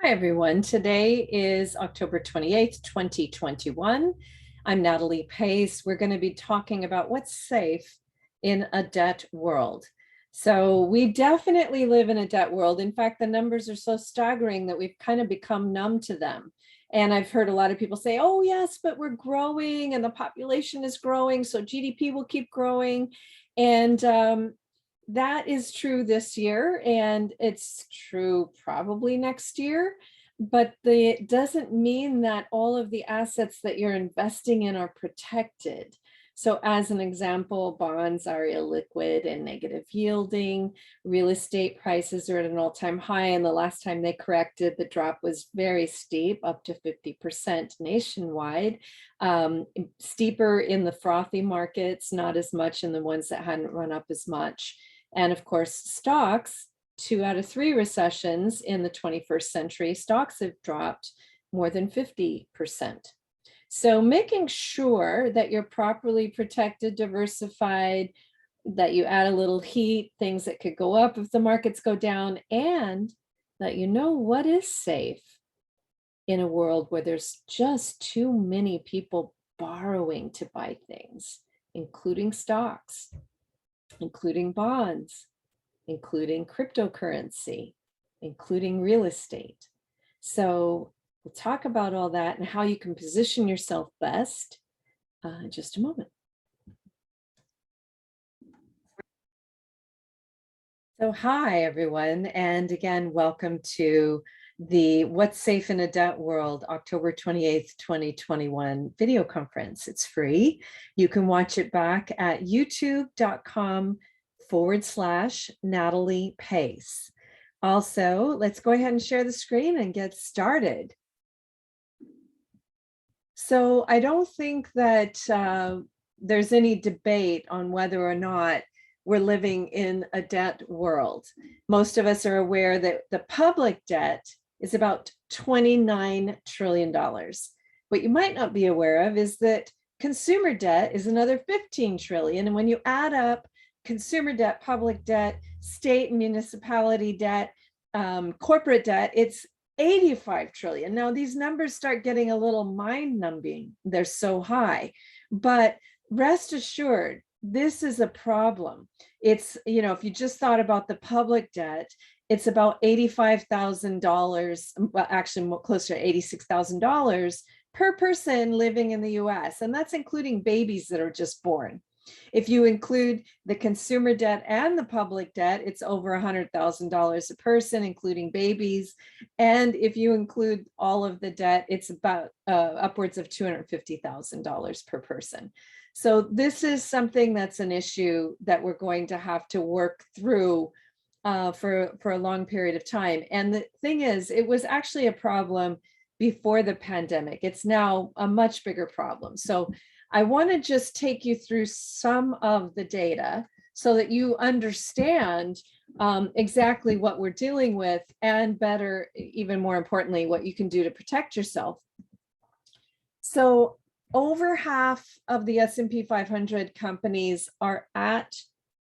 Hi, everyone. Today is October 28th, 2021. I'm Natalie Pace. We're going to be talking about what's safe in a debt world. So we definitely live in a debt world. In fact, the numbers are so staggering that we've kind of become numb to them. And I've heard a lot of people say, oh, yes, but we're growing and the population is growing, so GDP will keep growing. And that is true this year, and it's true probably next year, but it doesn't mean that all of the assets that you're investing in are protected. So as an example, bonds are illiquid and negative yielding. Real estate prices are at an all-time high, and the last time they corrected, the drop was very steep, up to 50% nationwide. Steeper in the frothy markets, not as much in the ones that hadn't run up as much. And of course, stocks, 2 out of 3 recessions in the 21st century, stocks have dropped more than 50%. So making sure that you're properly protected, diversified, that you add a little heat, things that could go up if the markets go down, and that you know what is safe in a world where there's just too many people borrowing to buy things, including stocks, including bonds, including cryptocurrency, including real estate. So we'll talk about all that and how you can position yourself best in just a moment. So hi, everyone. And again, welcome to the What's Safe in a Debt World, October 28th, 2021 video conference. It's free. You can watch it back at youtube.com/Natalie Pace. Also, let's go ahead and share the screen and get started. So I don't think that there's any debate on whether or not we're living in a debt world. Most of us are aware that the public debt is about $29 trillion. What you might not be aware of is that consumer debt is another 15 trillion. And when you add up consumer debt, public debt, state and municipality debt, corporate debt, it's 85 trillion. Now these numbers start getting a little mind-numbing. They're so high, but rest assured, this is a problem. It's, if you just thought about the public debt, it's about $85,000, well, actually closer to $86,000 per person living in the US. And that's including babies that are just born. If you include the consumer debt and the public debt, it's over $100,000 a person, including babies. And if you include all of the debt, it's about upwards of $250,000 per person. So this is something that's an issue that we're going to have to work through for a long period of time. And the thing is, it was actually a problem before the pandemic. It's now a much bigger problem. So I want to just take you through some of the data so that you understand exactly what we're dealing with, and better, even more importantly, what you can do to protect yourself. So over half of the S&P 500 companies are at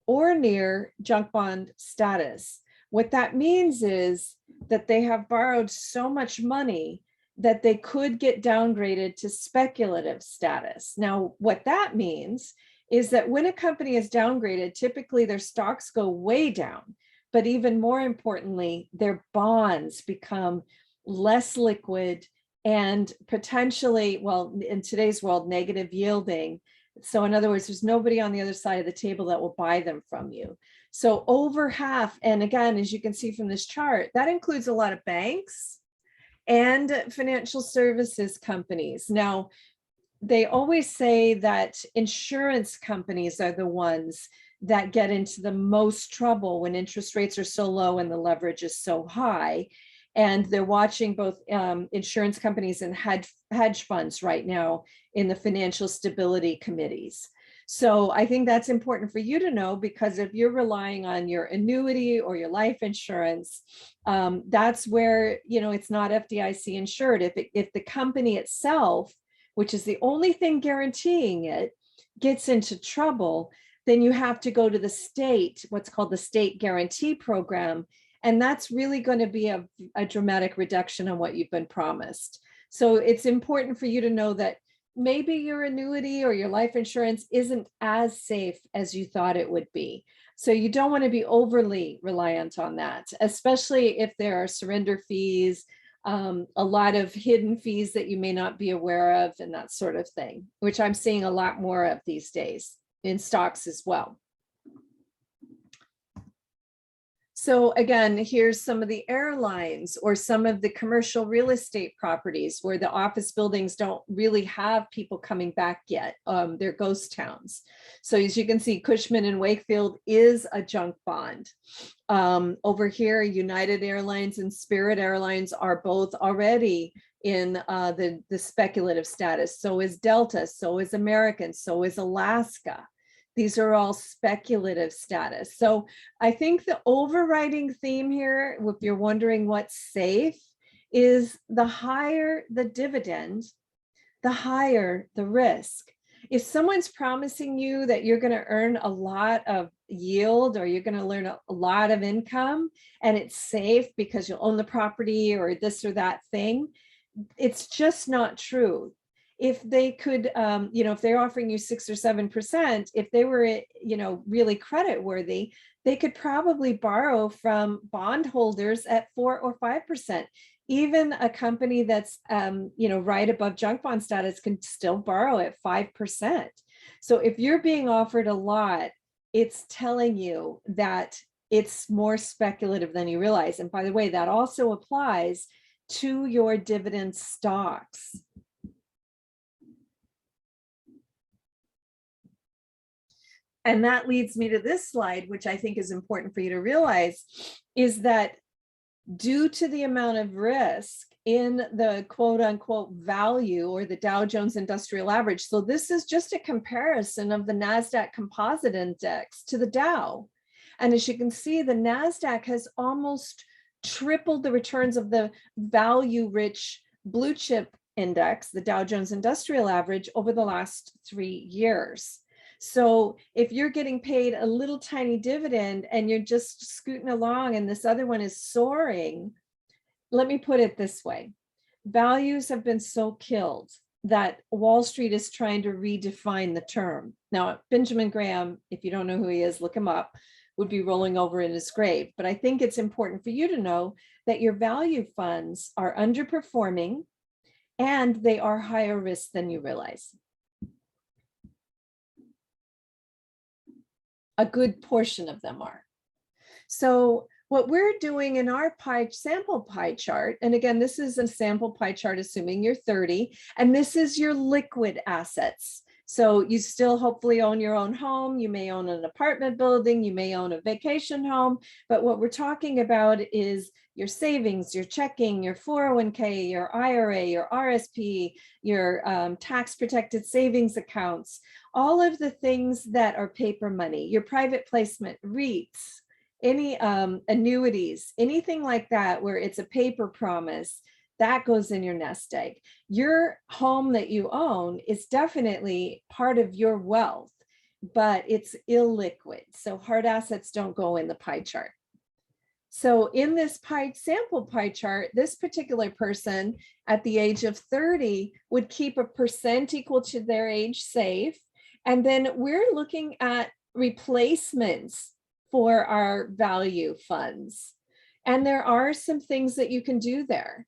or near junk bond status. What that means is that they have borrowed so much money that they could get downgraded to speculative status. Now, what that means is that when a company is downgraded, typically their stocks go way down, but even more importantly, their bonds become less liquid and potentially, well, in today's world, negative yielding. So in other words, there's nobody on the other side of the table that will buy them from you. So over half, and again, as you can see from this chart, that includes a lot of banks and financial services companies. Now, they always say that insurance companies are the ones that get into the most trouble when interest rates are so low and the leverage is so high. And they're watching both insurance companies and hedge funds right now in the financial stability committees. So I think that's important for you to know, because if you're relying on your annuity or your life insurance, that's where, it's not FDIC insured. If the company itself, which is the only thing guaranteeing it, gets into trouble, then you have to go to the state, what's called the state guarantee program, And that's really going to be a dramatic reduction on what you've been promised. So it's important for you to know that maybe your annuity or your life insurance isn't as safe as you thought it would be. So you don't want to be overly reliant on that, especially if there are surrender fees, a lot of hidden fees that you may not be aware of, and that sort of thing, which I'm seeing a lot more of these days in stocks as well. So again, here's some of the airlines or some of the commercial real estate properties where the office buildings don't really have people coming back yet. They're ghost towns. So as you can see, Cushman and Wakefield is a junk bond. Over here, United Airlines and Spirit Airlines are both already in the speculative status. So is Delta, so is American, so is Alaska. These are all speculative status. So I think the overriding theme here, if you're wondering what's safe, is the higher the dividend, the higher the risk. If someone's promising you that you're going to earn a lot of yield or you're going to learn a lot of income and it's safe because you'll own the property or this or that thing, it's just not true. If they could, if they're offering you 6 or 7%, if they were, really credit worthy, they could probably borrow from bondholders at 4 or 5%. Even a company that's, right above junk bond status can still borrow at 5%. So if you're being offered a lot, it's telling you that it's more speculative than you realize. And by the way, that also applies to your dividend stocks. And that leads me to this slide, which I think is important for you to realize, is that due to the amount of risk in the quote unquote value or the Dow Jones Industrial Average. So this is just a comparison of the NASDAQ Composite Index to the Dow. And as you can see, the NASDAQ has almost tripled the returns of the value rich blue chip index, the Dow Jones Industrial Average, over the last 3 years. So if you're getting paid a little tiny dividend and you're just scooting along and this other one is soaring, let me put it this way. Values have been so killed that Wall Street is trying to redefine the term. Now, Benjamin Graham, if you don't know who he is, look him up, would be rolling over in his grave. But I think it's important for you to know that your value funds are underperforming and they are higher risk than you realize. A good portion of them are. So what we're doing in our sample pie chart, and again, this is a sample pie chart assuming you're 30, and this is your liquid assets. So you still hopefully own your own home, you may own an apartment building, you may own a vacation home, but what we're talking about is your savings, your checking, your 401k, your IRA, your RSP, your tax protected savings accounts, all of the things that are paper money, your private placement, REITs, any annuities, anything like that where it's a paper promise, that goes in your nest egg. Your home that you own is definitely part of your wealth, but it's illiquid. So hard assets don't go in the pie chart. So in this sample pie chart, this particular person at the age of 30 would keep a percent equal to their age safe. And then we're looking at replacements for our value funds. And there are some things that you can do there.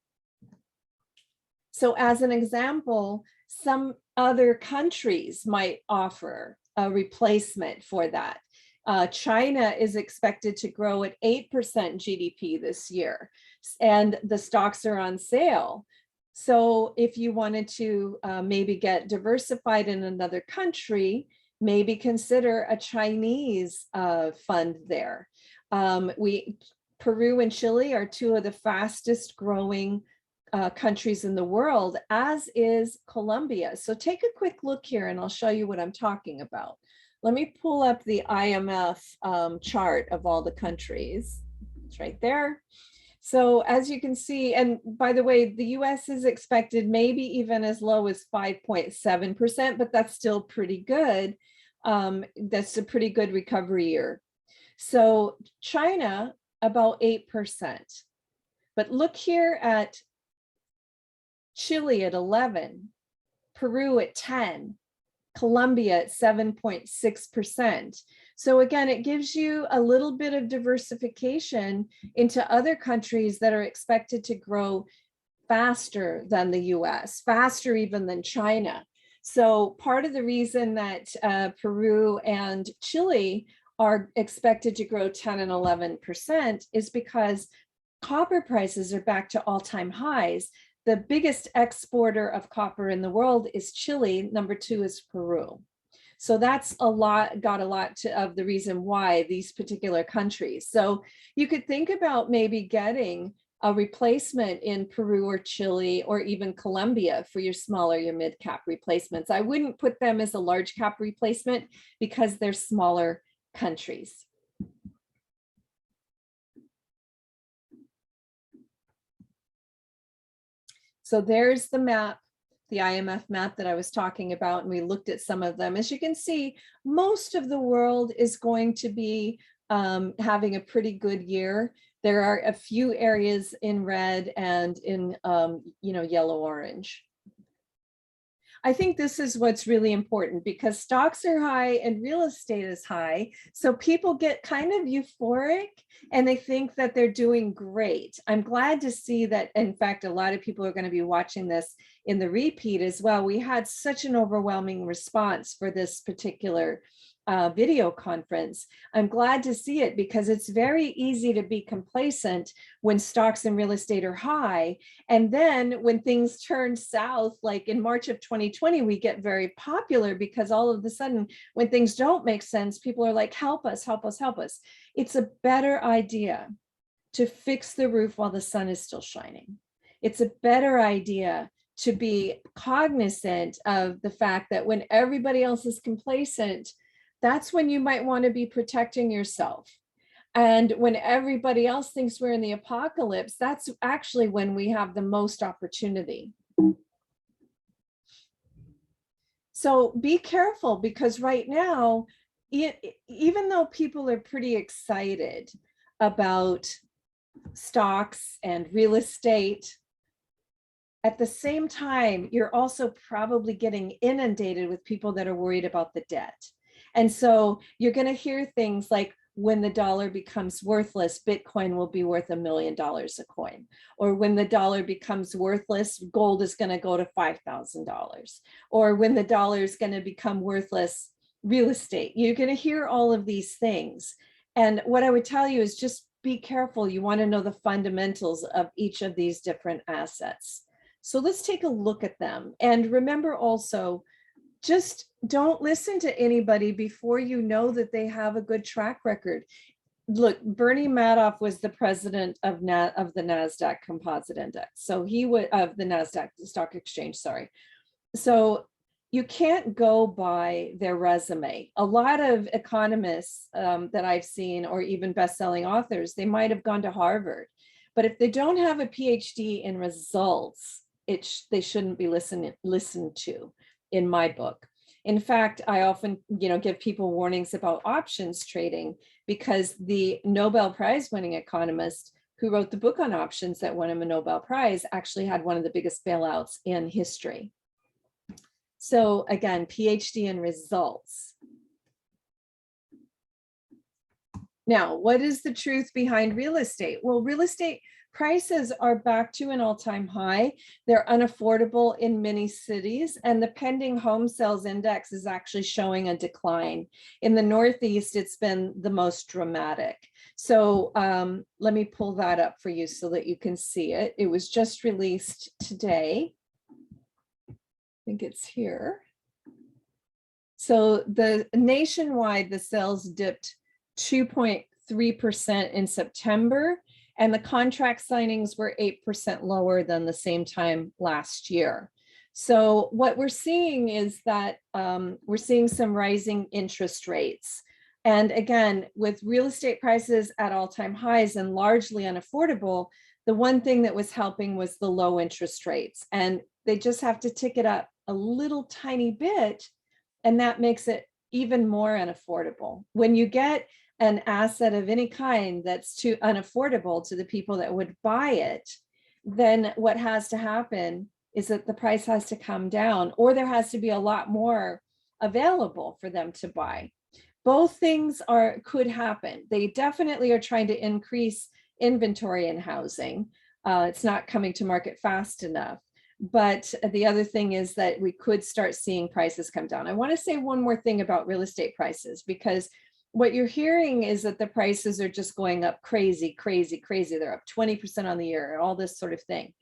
So as an example, some other countries might offer a replacement for that. China is expected to grow at 8% GDP this year, and the stocks are on sale. So if you wanted to maybe get diversified in another country, maybe consider a Chinese fund there. Peru and Chile are two of the fastest growing countries in the world, as is Colombia. So take a quick look here and I'll show you what I'm talking about. Let me pull up the IMF chart of all the countries. It's right there. So as you can see, and by the way, the US is expected maybe even as low as 5.7%, but that's still pretty good. That's a pretty good recovery year. So China about 8%. But look here at Chile at 11, Peru at 10, Colombia at 7.6%. So again, it gives you a little bit of diversification into other countries that are expected to grow faster than the US, faster even than China. So part of the reason that Peru and Chile are expected to grow 10 and 11% is because copper prices are back to all-time highs. The biggest exporter of copper in the world is Chile. Number 2 is Peru. So that's got a lot of the reason why these particular countries. So you could think about maybe getting a replacement in Peru or Chile or even Colombia for your smaller, your mid-cap replacements. I wouldn't put them as a large cap replacement because they're smaller countries. So there's the map, the IMF map that I was talking about, and we looked at some of them. As you can see, most of the world is going to be having a pretty good year. There are a few areas in red and in yellow-orange. I think this is what's really important because stocks are high and real estate is high. So people get kind of euphoric and they think that they're doing great. I'm glad to see that, in fact, a lot of people are going to be watching this in the repeat as well. We had such an overwhelming response for this particular video conference. I'm glad to see it because it's very easy to be complacent when stocks and real estate are high. And then when things turn south, like in March of 2020, we get very popular because all of a sudden, when things don't make sense, people are like, help us, help us, help us. It's a better idea to fix the roof while the sun is still shining. It's a better idea to be cognizant of the fact that when everybody else is complacent, that's when you might want to be protecting yourself. And when everybody else thinks we're in the apocalypse, that's actually when we have the most opportunity. So be careful because right now, even though people are pretty excited about stocks and real estate, at the same time, you're also probably getting inundated with people that are worried about the debt. And so you're going to hear things like, when the dollar becomes worthless, Bitcoin will be worth $1 million a coin. Or when the dollar becomes worthless, gold is going to go to $5,000. Or when the dollar is going to become worthless, real estate. You're going to hear all of these things. And what I would tell you is just be careful. You want to know the fundamentals of each of these different assets. So let's take a look at them. And remember also, just don't listen to anybody before you know that they have a good track record. Look, Bernie Madoff was the president of the NASDAQ Composite Index. So he would, of the NASDAQ Stock Exchange, sorry. So you can't go by their resume. A lot of economists that I've seen, or even best-selling authors, they might have gone to Harvard. But if they don't have a PhD in results, they shouldn't be listened to. In my book. In fact, I often, give people warnings about options trading because the Nobel Prize winning economist who wrote the book on options that won him a Nobel Prize actually had one of the biggest bailouts in history. So again, PhD in results. Now, what is the truth behind real estate? Well, real estate prices are back to an all-time high. They're unaffordable in many cities, and the pending home sales index is actually showing a decline. In the Northeast, it's been the most dramatic. So let me pull that up for you so that you can see it. It was just released today. I think it's here. So nationwide, the sales dipped 2.3% in September. And the contract signings were 8% lower than the same time last year. So what we're seeing is that we're seeing some rising interest rates. And again, with real estate prices at all-time highs and largely unaffordable, the one thing that was helping was the low interest rates. And they just have to tick it up a little tiny bit, and that makes it even more unaffordable. When you get an asset of any kind that's too unaffordable to the people that would buy it, then what has to happen is that the price has to come down, or there has to be a lot more available for them to buy. Both things could happen. They definitely are trying to increase inventory in housing. It's not coming to market fast enough. But the other thing is that we could start seeing prices come down. I want to say one more thing about real estate prices, because what you're hearing is that the prices are just going up crazy, crazy, crazy. They're up 20% on the year and all this sort of thing.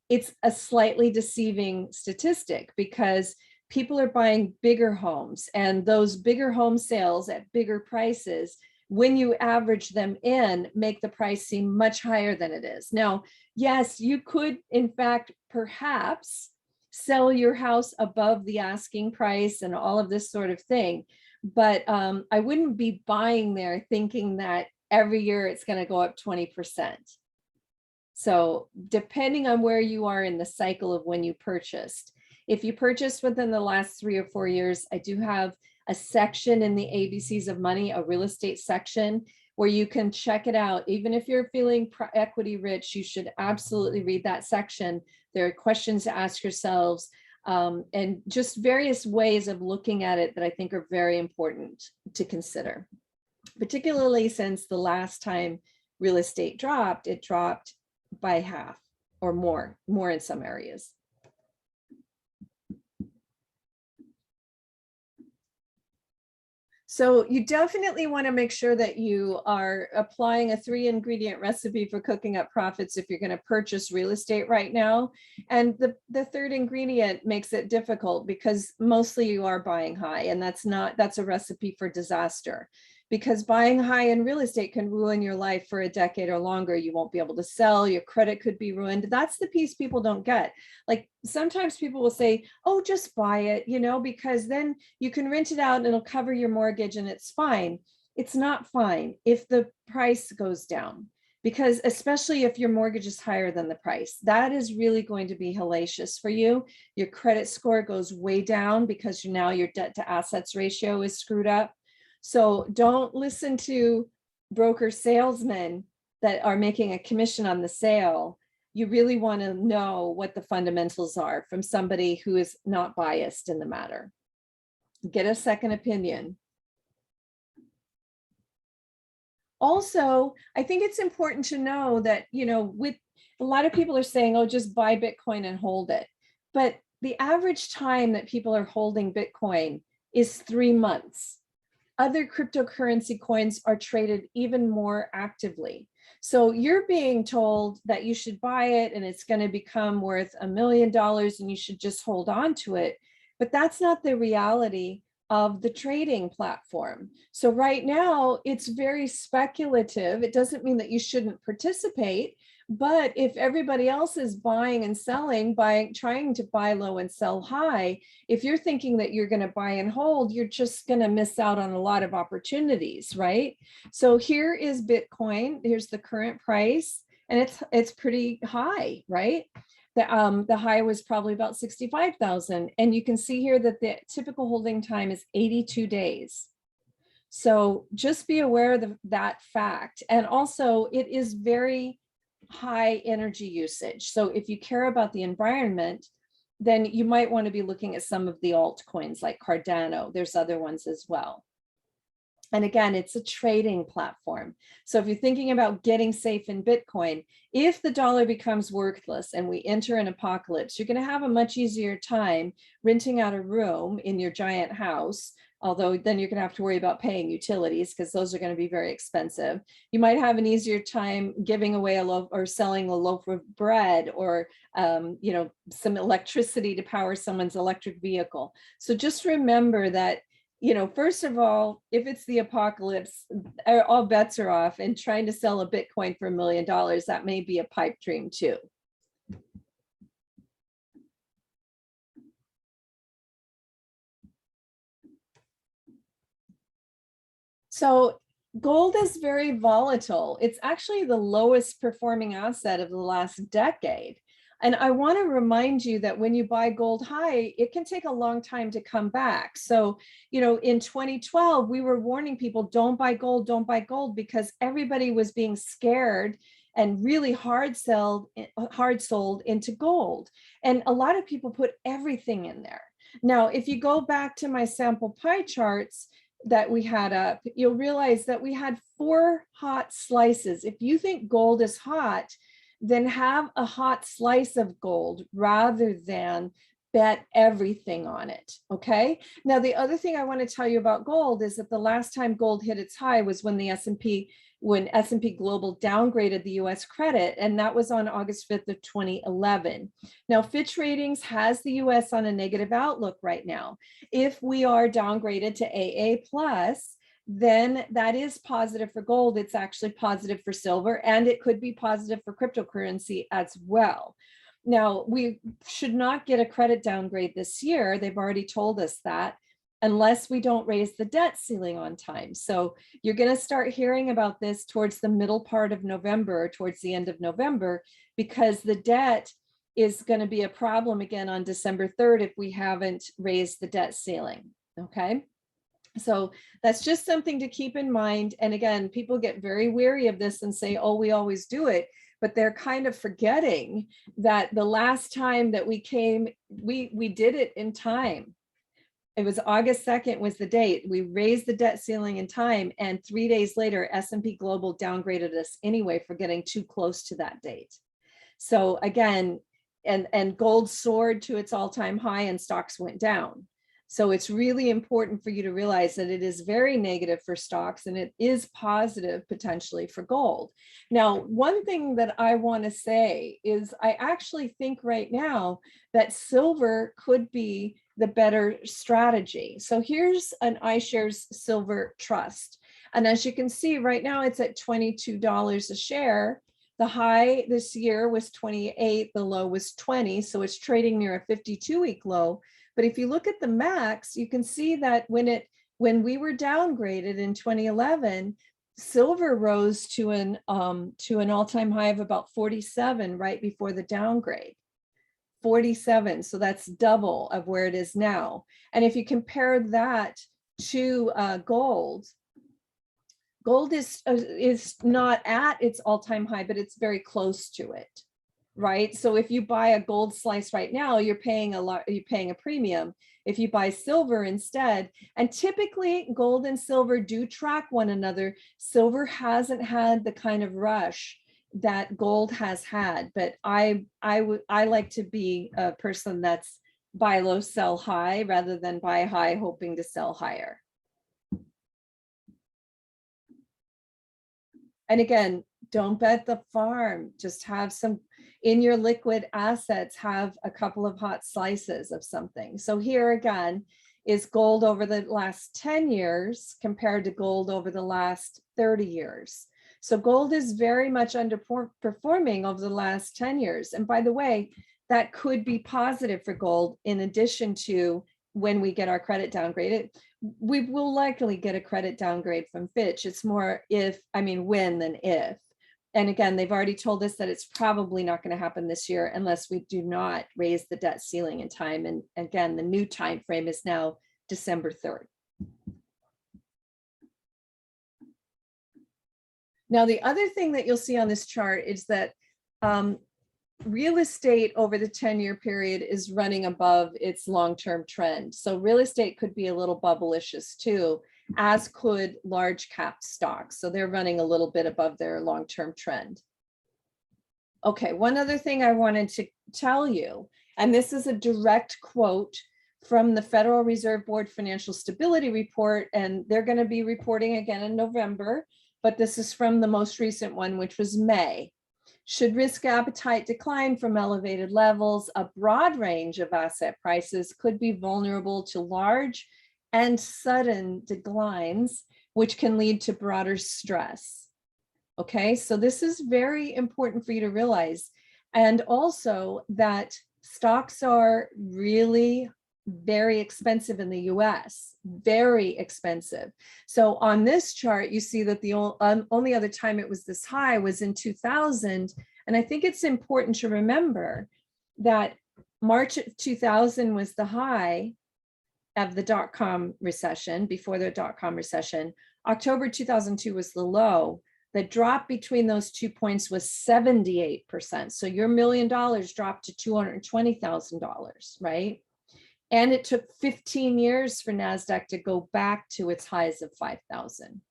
It's a slightly deceiving statistic because people are buying bigger homes, and those bigger home sales at bigger prices, when you average them in, make the price seem much higher than it is. Now, yes, you could, in fact, perhaps sell your house above the asking price and all of this sort of thing. But I wouldn't be buying there thinking that every year it's going to go up 20%. So depending on where you are in the cycle of when you purchased, if you purchased within the last 3 or 4 years, I do have a section in the ABCs of Money, a real estate section, where you can check it out. Even if you're feeling equity rich, you should absolutely read that section. There are questions to ask yourselves, and just various ways of looking at it that I think are very important to consider, particularly since the last time real estate dropped, it dropped by half or more in some areas. So you definitely want to make sure that you are applying a 3-ingredient recipe for cooking up profits if you're going to purchase real estate right now. And the third ingredient makes it difficult because mostly you are buying high, and that's a recipe for disaster. Because buying high in real estate can ruin your life for a decade or longer. You won't be able to sell, your credit could be ruined. That's the piece people don't get. Like sometimes people will say, oh, just buy it, because then you can rent it out and it'll cover your mortgage and it's fine. It's not fine if the price goes down, because especially if your mortgage is higher than the price, that is really going to be hellacious for you. Your credit score goes way down because now your debt to assets ratio is screwed up. So don't listen to broker salesmen that are making a commission on the sale. You really want to know what the fundamentals are from somebody who is not biased in the matter. Get a second opinion. Also, I think it's important to know that, with a lot of people are saying, oh, just buy Bitcoin and hold it. But the average time that people are holding Bitcoin is 3 months. Other cryptocurrency coins are traded even more actively. So you're being told that you should buy it and it's going to become worth $1 million and you should just hold on to it. But that's not the reality of the trading platform. So right now it's very speculative. It doesn't mean that you shouldn't participate, but if everybody else is buying and selling, trying to buy low and sell high, if you're thinking that you're going to buy and hold, you're just going to miss out on a lot of opportunities, right? So here is Bitcoin. Here's the current price, and it's pretty high, right? The high was probably about 65,000, and you can see here that the typical holding time is 82 days. So just be aware of that fact. And also, it is very high energy usage. So if you care about the environment, then you might want to be looking at some of the altcoins like Cardano. There's other ones as well. And again, it's a trading platform. So if you're thinking about getting safe in Bitcoin, if the dollar becomes worthless and we enter an apocalypse, you're going to have a much easier time renting out a room in your giant house, although then you're going to have to worry about paying utilities because those are going to be very expensive. You might have an easier time giving away a loaf or selling a loaf of bread or some electricity to power someone's electric vehicle. So just remember that, first of all, if it's the apocalypse, all bets are off, and trying to sell a Bitcoin for $1 million, that may be a pipe dream too. So gold is very volatile. It's actually the lowest performing asset of the last decade. And I want to remind you that when you buy gold high, it can take a long time to come back. So, you know, in 2012, we were warning people, don't buy gold, because everybody was being scared and really hard sold into gold. And a lot of people put everything in there. Now, if you go back to my sample pie charts that we had up, you'll realize that we had 4 hot slices. If you think gold is hot, then have a hot slice of gold rather than bet everything on it, okay? Now, the other thing I want to tell you about gold is that the last time gold hit its high was when S&P Global downgraded the US credit, and that was on August 5th of 2011. Now, Fitch Ratings has the US on a negative outlook right now. If we are downgraded to AA+, then that is positive for gold. It's actually positive for silver, and it could be positive for cryptocurrency as well. Now, we should not get a credit downgrade this year. They've already told us that, unless we don't raise the debt ceiling on time. So you're going to start hearing about this towards the middle part of November, towards the end of November, because the debt is going to be a problem again on December 3rd if we haven't raised the debt ceiling, okay? So that's just something to keep in mind. And again, people get very weary of this and say, oh, we always do it. But they're kind of forgetting that the last time that we came, we did it in time. It was August 2nd was the date. We raised the debt ceiling in time, and 3 days later, S&P Global downgraded us anyway for getting too close to that date. So again, and gold soared to its all-time high and stocks went down. So it's really important for you to realize that it is very negative for stocks and it is positive potentially for gold. Now, one thing that I want to say is I actually think right now that silver could be the better strategy. So here's an iShares Silver Trust. And as you can see right now, it's at $22 a share. The high this year was 28, the low was 20. So it's trading near a 52-week low. But if you look at the max, you can see that when we were downgraded in 2011, silver rose to an all-time high of about 47 right before the downgrade. 47, so that's double of where it is now. And if you compare that to gold is not at its all-time high, but it's very close to it. Right? So if you buy a gold slice right now, you're paying a premium. If you buy silver instead, and typically gold and silver do track one another, silver hasn't had the kind of rush that gold has had, but I like to be a person that's buy low, sell high, rather than buy high hoping to sell higher. And again, don't bet the farm, just have some in your liquid assets, have a couple of hot slices of something. So here again is gold over the last 10 years compared to gold over the last 30 years. So gold is very much underperforming over the last 10 years. And by the way, that could be positive for gold in addition to when we get our credit downgraded. We will likely get a credit downgrade from Fitch. It's more when than if. And again, they've already told us that it's probably not going to happen this year unless we do not raise the debt ceiling in time. And again, the new time frame is now December 3rd. Now, the other thing that you'll see on this chart is that real estate over the 10-year period is running above its long-term trend. So real estate could be a little bubblicious too, as could large cap stocks. So they're running a little bit above their long-term trend. Okay, one other thing I wanted to tell you, and this is a direct quote from the Federal Reserve Board Financial Stability Report, and they're going to be reporting again in November, but this is from the most recent one, which was May. Should risk appetite decline from elevated levels, a broad range of asset prices could be vulnerable to large and sudden declines, which can lead to broader stress. Okay, so this is very important for you to realize. And also that stocks are really very expensive in the US, very expensive. So on this chart, you see that the only other time it was this high was in 2000. And I think it's important to remember that March of 2000 was the high of the dot-com recession, before the dot-com recession. October 2002 was the low. The drop between those 2 points was 78%. So your $1 million dropped to $220,000, right? And it took 15 years for NASDAQ to go back to its highs of 5,000.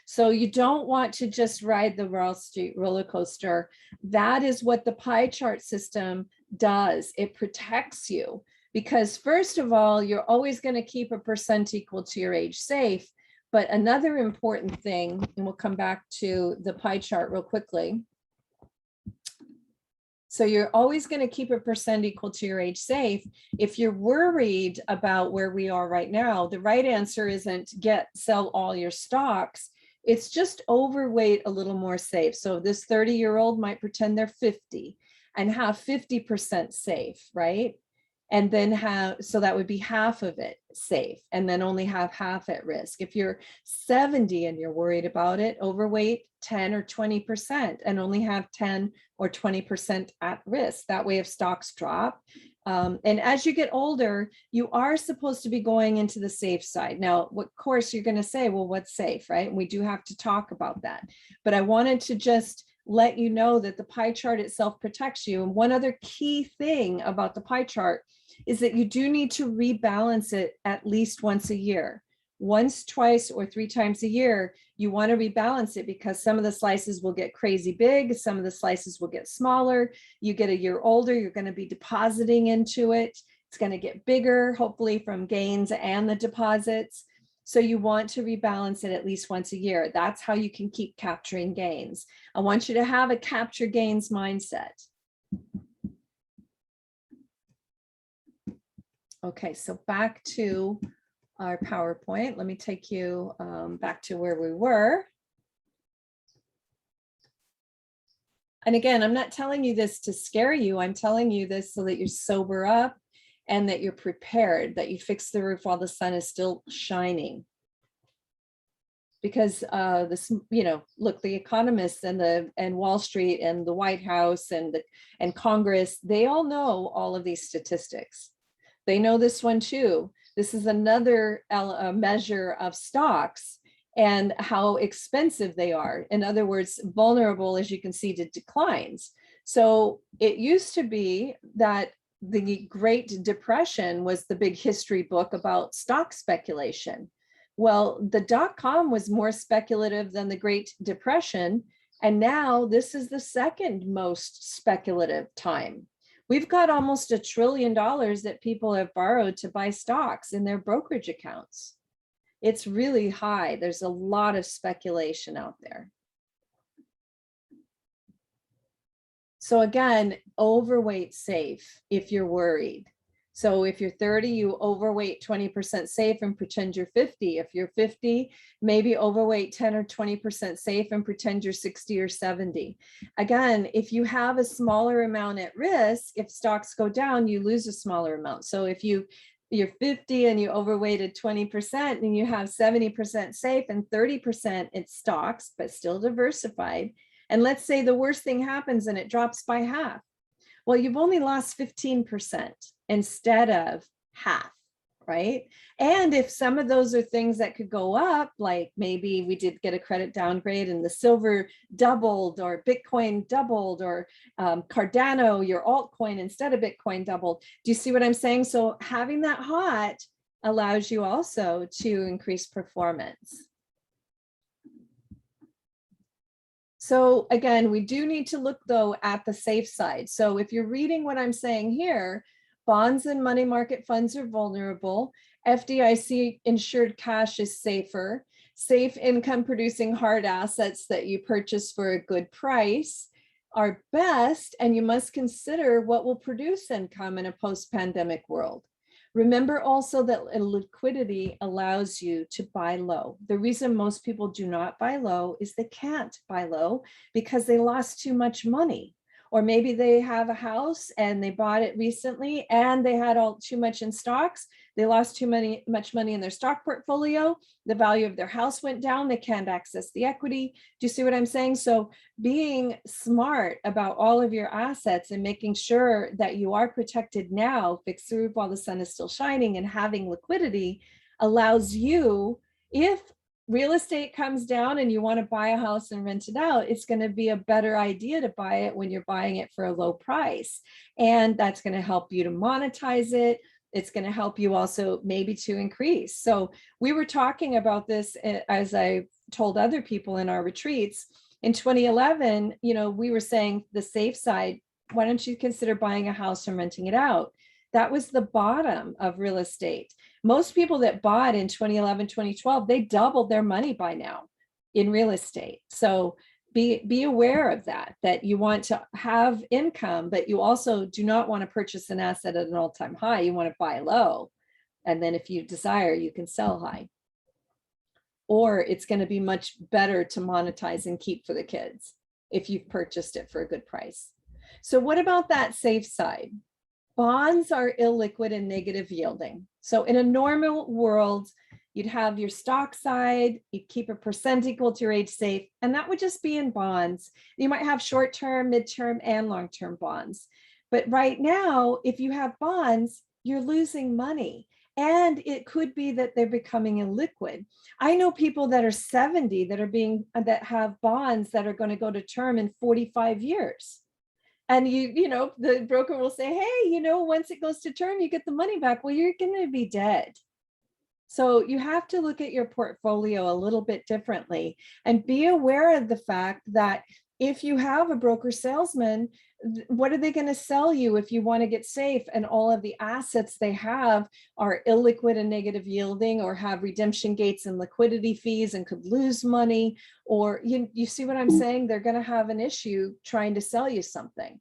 So you don't want to just ride the Wall Street roller coaster. That is what the pie chart system does. It protects you because, first of all, you're always going to keep a percent equal to your age safe. But another important thing, and we'll come back to the pie chart real quickly. So you're always going to keep a percent equal to your age safe. If you're worried about where we are right now, the right answer isn't sell all your stocks. It's just overweight a little more safe. So this 30-year-old might pretend they're 50 and have 50% safe, right? And then so that would be half of it safe, and then only have half at risk. If you're 70 and you're worried about it, overweight 10 or 20% and only have 10 or 20% at risk. That way, if stocks drop, and as you get older, you are supposed to be going into the safe side. Now, of course, you're going to say, well, what's safe, right? And we do have to talk about that. But I wanted to just let you know that the pie chart itself protects you. And one other key thing about the pie chart is that you do need to rebalance it at least once a year. Once, twice, or 3 times a year, you want to rebalance it because some of the slices will get crazy big, some of the slices will get smaller. You get a year older, you're going to be depositing into it. It's going to get bigger, hopefully from gains and the deposits. So you want to rebalance it at least once a year. That's how you can keep capturing gains. I want you to have a capture gains mindset. Okay, so back to our PowerPoint. Let me take you back to where we were. And again, I'm not telling you this to scare you. I'm telling you this so that you sober up and that you're prepared, that you fix the roof while the sun is still shining. Because this, look, the economists and Wall Street and the White House and Congress, they all know all of these statistics. They know this one too. This is another measure of stocks and how expensive they are. In other words, vulnerable, as you can see, to declines. So it used to be that the Great Depression was the big history book about stock speculation. Well, the dot-com was more speculative than the Great Depression. And now this is the second most speculative time. We've got almost $1 trillion that people have borrowed to buy stocks in their brokerage accounts. It's really high. There's a lot of speculation out there. So again, overweight safe if you're worried. So if you're 30, you overweight 20% safe and pretend you're 50. If you're 50, maybe overweight 10 or 20% safe and pretend you're 60 or 70. Again, if you have a smaller amount at risk, if stocks go down, you lose a smaller amount. So if you're 50 and you overweighted 20% and you have 70% safe and 30% in stocks, but still diversified. And let's say the worst thing happens and it drops by half. Well, you've only lost 15% instead of half, right? And if some of those are things that could go up, like maybe we did get a credit downgrade and the silver doubled or Bitcoin doubled or Cardano, your altcoin instead of Bitcoin doubled. Do you see what I'm saying? So having that hot allows you also to increase performance. So again, we do need to look though at the safe side. So if you're reading what I'm saying here, bonds and money market funds are vulnerable. FDIC insured cash is safer. Safe income producing hard assets that you purchase for a good price are best, and you must consider what will produce income in a post-pandemic world. Remember also that liquidity allows you to buy low. The reason most people do not buy low is they can't buy low because they lost too much money. Or maybe they have a house and they bought it recently and they had too much in stocks. They lost much money in their stock portfolio. The value of their house went down. They can't access the equity. Do you see what I'm saying? So being smart about all of your assets and making sure that you are protected now, fix the roof while the sun is still shining, and having liquidity allows you, if real estate comes down and you want to buy a house and rent it out, it's going to be a better idea to buy it when you're buying it for a low price. And that's going to help you to monetize it. It's going to help you also maybe to increase. So we were talking about this, as I told other people in our retreats in 2011, we were saying the safe side, why don't you consider buying a house and renting it out? That was the bottom of real estate. Most people that bought in 2011, 2012, they doubled their money by now in real estate. So be aware of that you want to have income, but you also do not want to purchase an asset at an all-time high. You want to buy low. And then if you desire, you can sell high. Or it's going to be much better to monetize and keep for the kids if you've purchased it for a good price. So what about that safe side? Bonds are illiquid and negative yielding. So in a normal world, you'd have your stock side, you'd keep a percent equal to your age safe, and that would just be in bonds. You might have short-term, mid-term, and long-term bonds. But right now, if you have bonds, you're losing money. And it could be that they're becoming illiquid. I know people that are 70 that have bonds that are going to go to term in 45 years. And the broker will say, hey, once it goes to term, you get the money back. Well, you're going to be dead. So you have to look at your portfolio a little bit differently and be aware of the fact that if you have a broker salesman, what are they going to sell you if you want to get safe and all of the assets they have are illiquid and negative yielding, or have redemption gates and liquidity fees and could lose money? Or you see what I'm saying? They're going to have an issue trying to sell you something.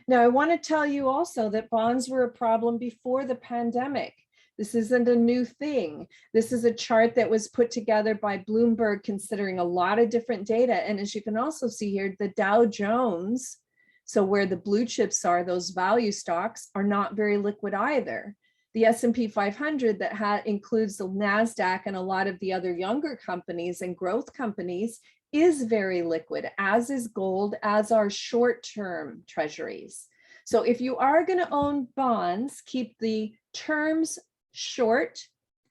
Now, I want to tell you also that bonds were a problem before the pandemic. This isn't a new thing. This is a chart that was put together by Bloomberg, considering a lot of different data. And as you can also see here, the Dow Jones, so where the blue chips are, those value stocks, are not very liquid either. The S&P 500 that includes the NASDAQ and a lot of the other younger companies and growth companies is very liquid, as is gold, as are short-term treasuries. So if you are going to own bonds, keep the terms short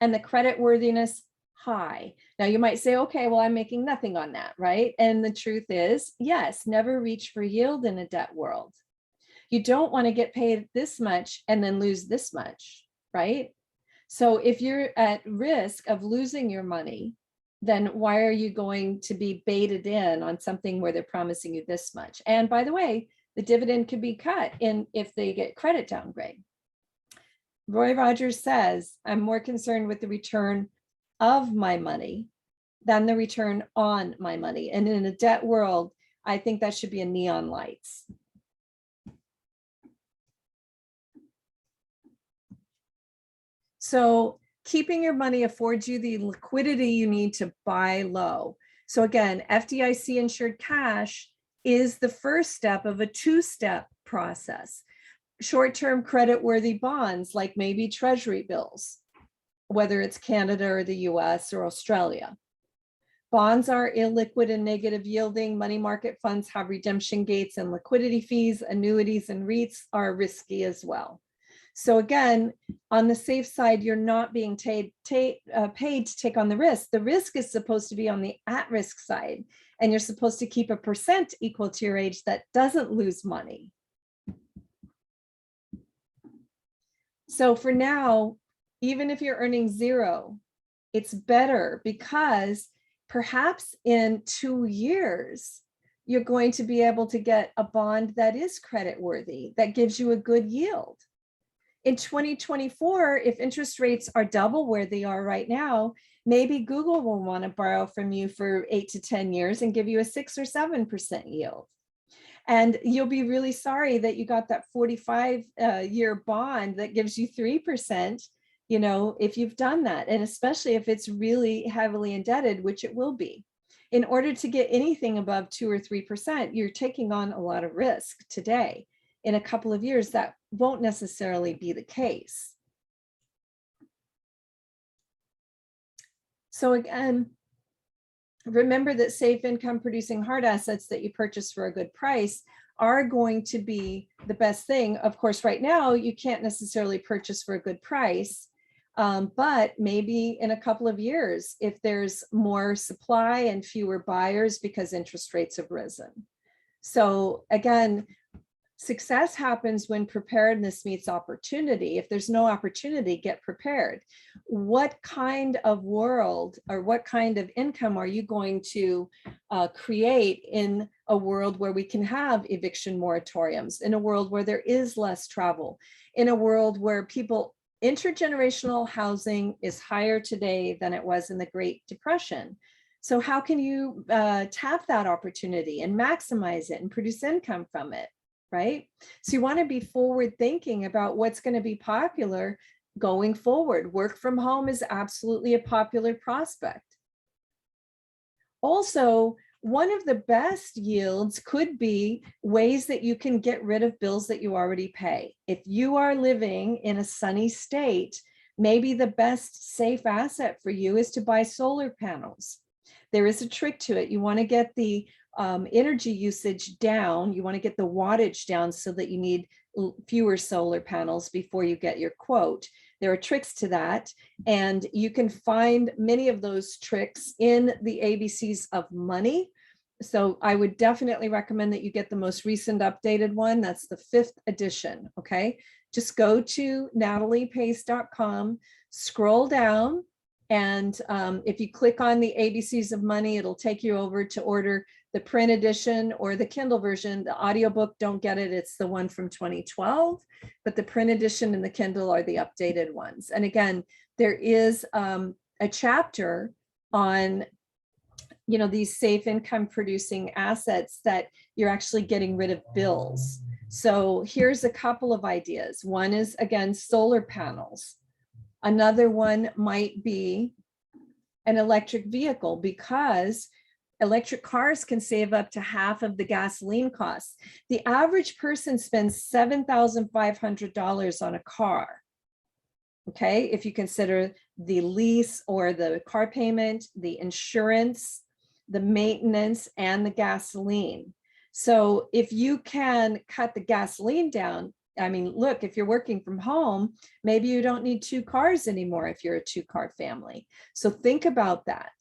and the credit worthiness high. Now you might say, okay, well, I'm making nothing on that, right? And the truth is, yes, never reach for yield in a debt world. You don't want to get paid this much and then lose this much, right? So if you're at risk of losing your money, then why are you going to be baited in on something where they're promising you this much? And by the way, the dividend could be cut if they get credit downgrade. Roy Rogers says, I'm more concerned with the return of my money than the return on my money. And in a debt world, I think that should be a neon lights. So keeping your money affords you the liquidity you need to buy low. So again, FDIC insured cash is the first step of a two-step process. Short-term credit-worthy bonds, like maybe treasury bills, whether it's Canada or the US or Australia. Bonds are illiquid and negative yielding. Money market funds have redemption gates and liquidity fees. Annuities and REITs are risky as well. So again, on the safe side, you're not being paid to take on the risk. The risk is supposed to be on the at-risk side, and you're supposed to keep a percent equal to your age that doesn't lose money. So for now, even if you're earning zero, it's better, because perhaps in 2 years, you're going to be able to get a bond that is credit worthy, that gives you a good yield. In 2024, if interest rates are double where they are right now, maybe Google will want to borrow from you for 8 to 10 years and give you a 6 or 7% yield. And you'll be really sorry that you got that 45-year bond that gives you 3%, if you've done that, and especially if it's really heavily indebted, which it will be. in order to get anything above 2 or 3%, you're taking on a lot of risk today. In a couple of years, that won't necessarily be the case. So again, remember that safe income producing hard assets that you purchase for a good price are going to be the best thing. Of course, right now, you can't necessarily purchase for a good price, but maybe in a couple of years, if there's more supply and fewer buyers because interest rates have risen. So again, success happens when preparedness meets opportunity. If there's no opportunity, get prepared. What kind of world or what kind of income are you going to create in a world where we can have eviction moratoriums, in a world where there is less travel, in a world where intergenerational housing is higher today than it was in the Great Depression? So how can you tap that opportunity and maximize it and produce income from it? Right? So you want to be forward thinking about what's going to be popular going forward. Work from home is absolutely a popular prospect. Also, one of the best yields could be ways that you can get rid of bills that you already pay. If you are living in a sunny state, maybe the best safe asset for you is to buy solar panels. There is a trick to it. You want to get the energy usage down. You want to get the wattage down so that you need fewer solar panels before you get your quote. There are tricks to that, and you can find many of those tricks in the ABCs of Money. So I would definitely recommend that you get the most recent updated one. That's the 5th edition. Okay, just go to nataliepace.com, scroll down, and if you click on the ABCs of Money, it'll take you over to order the print edition or the Kindle version. The audiobook, don't get it. It's the one from 2012, but the print edition and the Kindle are the updated ones. And again, there is a chapter on, these safe income producing assets that you're actually getting rid of bills. So here's a couple of ideas. One is, again, solar panels. Another one might be an electric vehicle, because electric cars can save up to half of the gasoline costs. The average person spends $7,500 on a car. Okay, if you consider the lease or the car payment, the insurance, the maintenance, and the gasoline. So if you can cut the gasoline down, I mean, look, if you're working from home, maybe you don't need 2 cars anymore if you're a 2-car family. So think about that.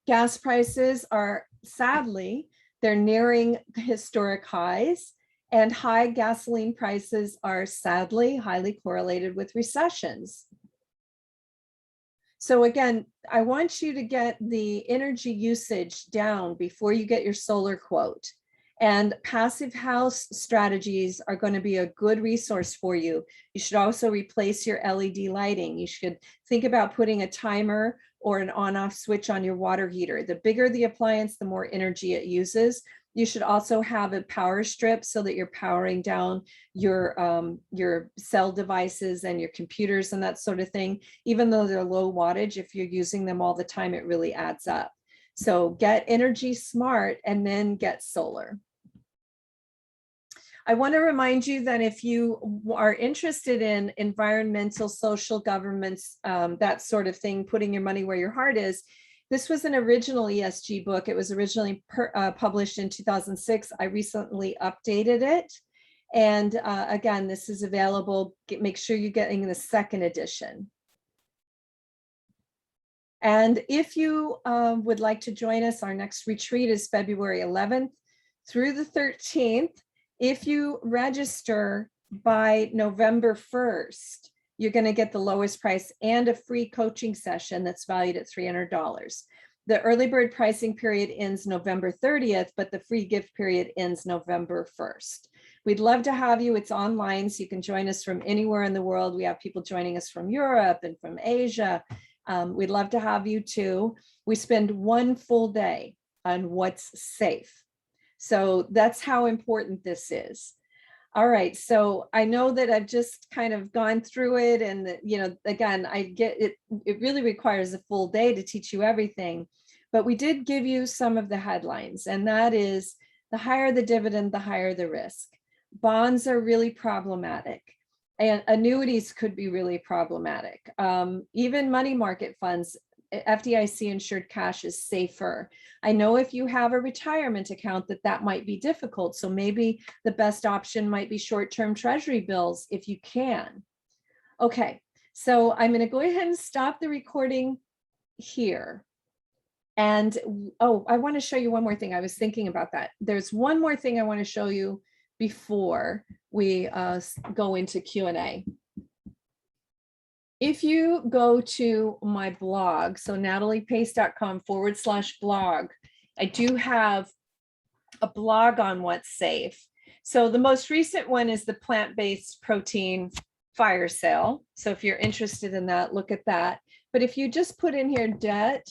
Gas prices are, sadly, they're nearing historic highs, and high gasoline prices are sadly highly correlated with recessions. So again, I want you to get the energy usage down before you get your solar quote. And passive house strategies are going to be a good resource for you. You should also replace your LED lighting. You should think about putting a timer or an on-off switch on your water heater. The bigger the appliance, the more energy it uses. You should also have a power strip so that you're powering down your cell devices and your computers and that sort of thing. Even though they're low wattage, if you're using them all the time, it really adds up. So get energy smart and then get solar. I want to remind you that if you are interested in environmental, social governments, that sort of thing, putting your money where your heart is, this was an original ESG book. It was originally published in 2006. I recently updated it. And again, this is available. Make sure you're getting the 2nd edition. And if you would like to join us, our next retreat is February 11th through the 13th. If you register by November 1st, you're going to get the lowest price and a free coaching session that's valued at $300. The early bird pricing period ends November 30th, but the free gift period ends November 1st. We'd love to have you. It's online, so you can join us from anywhere in the world. We have people joining us from Europe and from Asia. We'd love to have you too. We spend 1 full day on what's safe. So that's how important this is. All right, so I know that I've just kind of gone through it, and that, you know, again, I get it, it really requires a full day to teach you everything, but we did give you some of the headlines, and that is the higher the dividend, the higher the risk. Bonds are really problematic, and annuities could be really problematic. Even money market funds, FDIC insured cash is safer. I know if you have a retirement account that might be difficult. So maybe the best option might be short-term treasury bills if you can. Okay, so I'm going to go ahead and stop the recording here. And oh, I want to show you one more thing. I was thinking about that. There's one more thing I want to show you before we go into Q&A. If you go to my blog, so nataliepace.com/blog, I do have a blog on what's safe. So the most recent one is the plant-based protein fire sale. So if you're interested in that, look at that. But if you just put in here debt,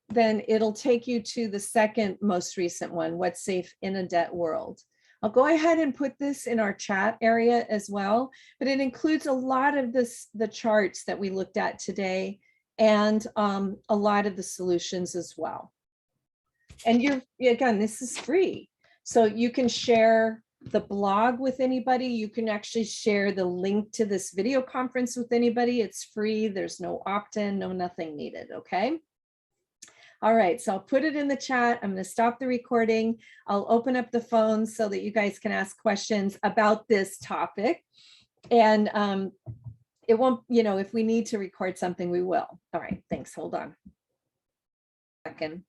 then it'll take you to the second most recent one, what's safe in a debt world. I'll go ahead and put this in our chat area as well, but it includes a lot of the charts that we looked at today, and a lot of the solutions as well. And again, this is free. So you can share the blog with anybody. You can actually share the link to this video conference with anybody. It's free. There's no opt-in, no nothing needed, okay? All right, so I'll put it in the chat. I'm going to stop the recording. I'll open up the phone so that you guys can ask questions about this topic. And it won't, you know, if we need to record something, we will. All right, thanks. Hold on a second.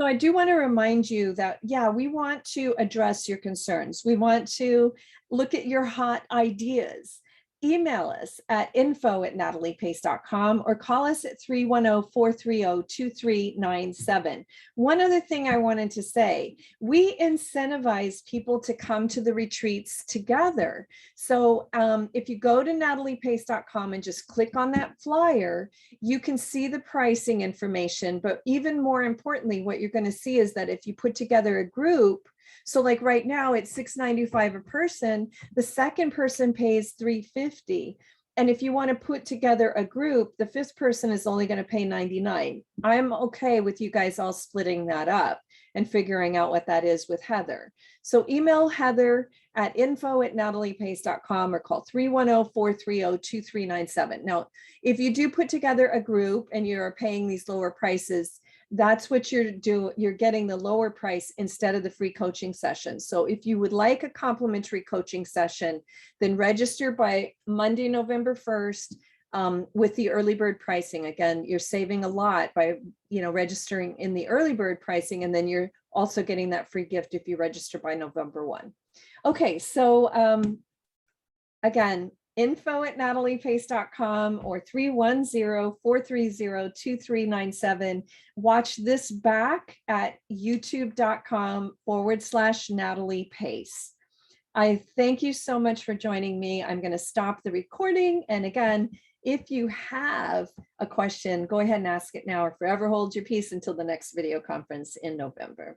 So I do want to remind you that, yeah, we want to address your concerns. We want to look at your hot ideas. Email us at info@nataliepace.com or call us at 310-430-2397. One other thing I wanted to say, we incentivize people to come to the retreats together. So if you go to nataliepace.com and just click on that flyer, you can see the pricing information. But even more importantly, what you're going to see is that if you put together a group, so like right now it's $695 a person, the second person pays $350. And if you want to put together a group, the fifth person is only going to pay $99. I'm okay with you guys all splitting that up and figuring out what that is with Heather. So email Heather at info@nataliepace.com or call 310-430-2397. Now, if you do put together a group and you're paying these lower prices, that's what you're getting the lower price instead of the free coaching session. So if you would like a complimentary coaching session, then register by Monday, November 1st with the early bird pricing. Again, you're saving a lot by, you know, registering in the early bird pricing, and then you're also getting that free gift if you register by November 1. Okay, so again, info@nataliepace.com or 310-430-2397. Watch this back at youtube.com/Natalie Pace. I thank you so much for joining me. I'm going to stop the recording. And again, if you have a question, go ahead and ask it now or forever hold your peace until the next video conference in November.